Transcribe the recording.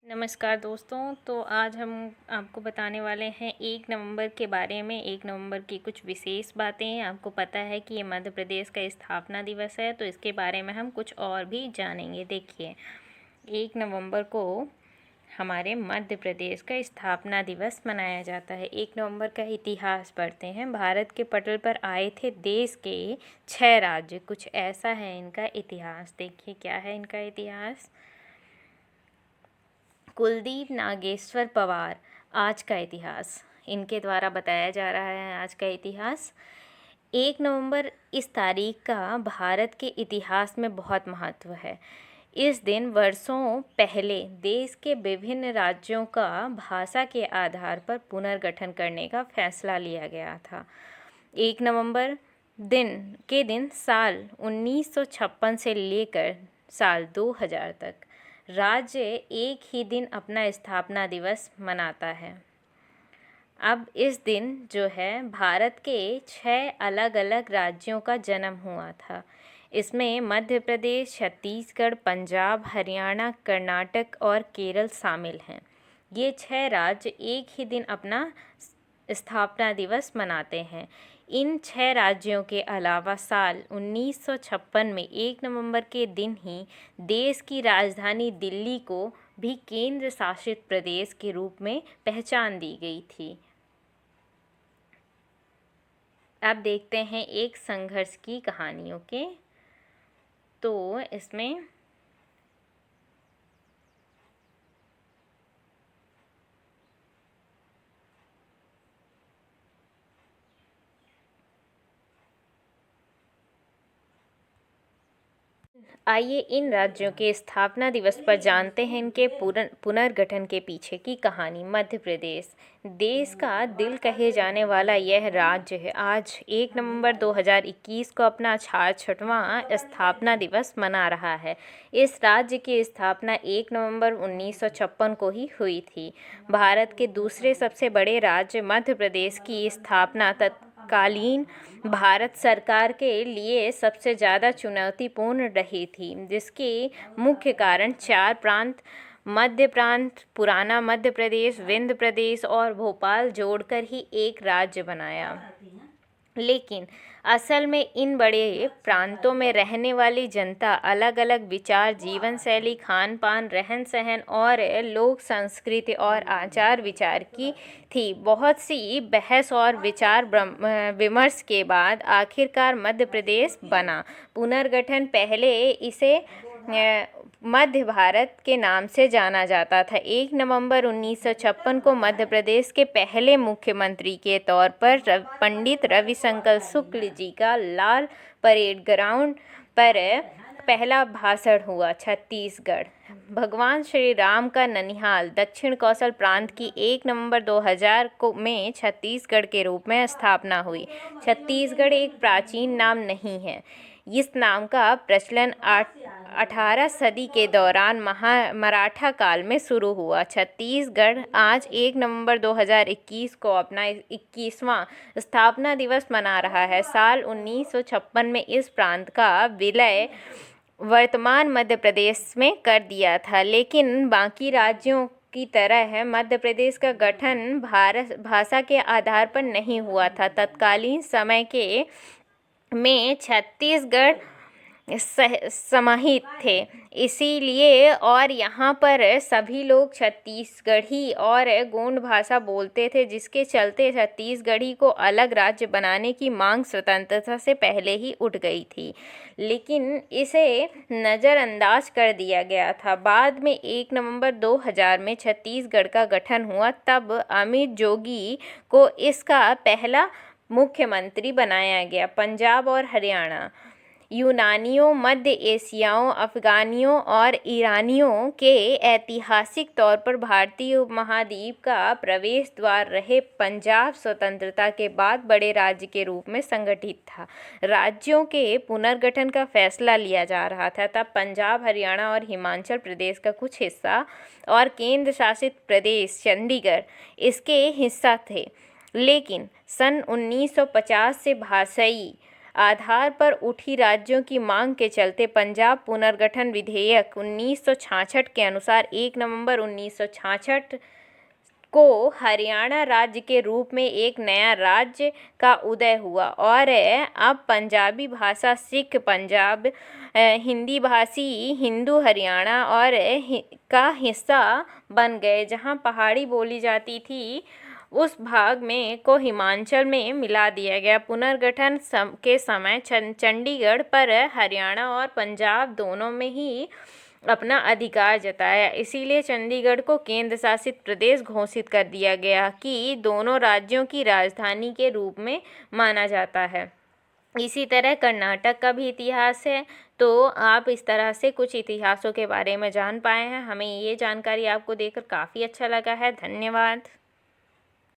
नमस्कार दोस्तों। तो आज हम आपको बताने वाले हैं 1 नवंबर के बारे में। 1 नवंबर की कुछ विशेष बातें। आपको पता है कि ये मध्य प्रदेश का स्थापना दिवस है, तो इसके बारे में हम कुछ और भी जानेंगे। देखिए, 1 नवंबर को हमारे मध्य प्रदेश का स्थापना दिवस मनाया जाता है। 1 नवंबर का इतिहास पढ़ते हैं। भारत के पटल पर आए थे देश के 6 राज्य। कुछ ऐसा है इनका इतिहास। देखिए क्या है इनका इतिहास। कुलदीप नागेश्वर पवार। आज का इतिहास इनके द्वारा बताया जा रहा है। आज का इतिहास 1 नवंबर इस तारीख का भारत के इतिहास में बहुत महत्व है। इस दिन वर्षों पहले देश के विभिन्न राज्यों का भाषा के आधार पर पुनर्गठन करने का फैसला लिया गया था। 1 नवंबर दिन साल 1956 से लेकर साल 2000 तक राज्य एक ही दिन अपना स्थापना दिवस मनाता है। अब इस दिन जो है भारत के 6 अलग अलग राज्यों का जन्म हुआ था। इसमें मध्य प्रदेश, छत्तीसगढ़, पंजाब, हरियाणा, कर्नाटक और केरल शामिल हैं। ये 6 राज्य एक ही दिन अपना स्थापना दिवस मनाते हैं। इन 6 राज्यों के अलावा साल 1956 में 1 नवंबर के दिन ही देश की राजधानी दिल्ली को भी केंद्र शासित प्रदेश के रूप में पहचान दी गई थी। अब देखते हैं एक संघर्ष की कहानियों के। तो इसमें आइए इन राज्यों के स्थापना दिवस पर जानते हैं इनके पुनर्गठन के पीछे की कहानी। मध्य प्रदेश देश का दिल कहे जाने वाला यह राज्य है आज 1 नवंबर 2021 को अपना 66वां स्थापना दिवस मना रहा है। इस राज्य की स्थापना 1 नवंबर 1956 को ही हुई थी। भारत के दूसरे सबसे बड़े राज्य मध्य प्रदेश की स्थापना तत्कालीन भारत सरकार के लिए सबसे ज़्यादा चुनौतीपूर्ण रही थी, जिसके मुख्य कारण 4 प्रांत मध्य प्रांत, पुराना मध्य प्रदेश, विंध्य प्रदेश और भोपाल जोड़कर ही एक राज्य बनाया। लेकिन असल में इन बड़े प्रांतों में रहने वाली जनता अलग अलग विचार, जीवन शैली, खान पान, रहन सहन और लोक संस्कृति और आचार विचार की थी। बहुत सी बहस और विचार विमर्श के बाद आखिरकार मध्य प्रदेश बना। पुनर्गठन पहले इसे मध्य भारत के नाम से जाना जाता था। 1 नवंबर 1956 को मध्य प्रदेश के पहले मुख्यमंत्री के तौर पर पंडित रविशंकर शुक्ल जी का लाल परेड ग्राउंड पर पहला भाषण हुआ। छत्तीसगढ़ भगवान श्री राम का ननिहाल दक्षिण कौशल प्रांत की 1 नवंबर 2000 में छत्तीसगढ़ के रूप में स्थापना हुई। छत्तीसगढ़ एक प्राचीन नाम नहीं है। इस नाम का प्रचलन 18 सदी के दौरान मराठा काल में शुरू हुआ। छत्तीसगढ़ आज 1 नवंबर 2021 को अपना 21वां स्थापना दिवस मना रहा है। साल 1956 में इस प्रांत का विलय वर्तमान मध्य प्रदेश में कर दिया था, लेकिन बाकी राज्यों की तरह मध्य प्रदेश का गठन भाषा के आधार पर नहीं हुआ था। तत्कालीन समय के में छत्तीसगढ़ समाहित थे, इसीलिए और यहाँ पर सभी लोग छत्तीसगढ़ी और गोंड भाषा बोलते थे, जिसके चलते छत्तीसगढ़ी को अलग राज्य बनाने की मांग स्वतंत्रता से पहले ही उठ गई थी, लेकिन इसे नज़रअंदाज कर दिया गया था। बाद में 1 नवंबर 2000 में छत्तीसगढ़ का गठन हुआ, तब अमित जोगी को इसका पहला मुख्यमंत्री बनाया गया। पंजाब और हरियाणा यूनानियों, मध्य एशियाओं, अफगानियों और ईरानियों के ऐतिहासिक तौर पर भारतीय उपमहाद्वीप का प्रवेश द्वार रहे। पंजाब स्वतंत्रता के बाद बड़े राज्य के रूप में संगठित था। राज्यों के पुनर्गठन का फैसला लिया जा रहा था। तब पंजाब, हरियाणा और हिमाचल प्रदेश का कुछ हिस्सा और केंद्र शासित प्रदेश चंडीगढ़ इसके हिस्सा थे, लेकिन सन 1950 से भाषाई आधार पर उठी राज्यों की मांग के चलते पंजाब पुनर्गठन विधेयक 1966 के अनुसार 1 नवंबर 1966 को हरियाणा राज्य के रूप में एक नया राज्य का उदय हुआ और अब पंजाबी भाषा सिख पंजाब, हिंदी भाषी हिंदू हरियाणा और का हिस्सा बन गए। जहां पहाड़ी बोली जाती थी उस भाग में को हिमाचल में मिला दिया गया। पुनर्गठन के समय चंडीगढ़ पर हरियाणा और पंजाब दोनों में ही अपना अधिकार जताया। इसीलिए चंडीगढ़ को केंद्र शासित प्रदेश घोषित कर दिया गया कि दोनों राज्यों की राजधानी के रूप में माना जाता है। इसी तरह कर्नाटक का भी इतिहास है। तो आप इस तरह से कुछ इतिहासों के बारे में जान पाए हैं। हमें ये जानकारी आपको देकर काफ़ी अच्छा लगा है। धन्यवाद।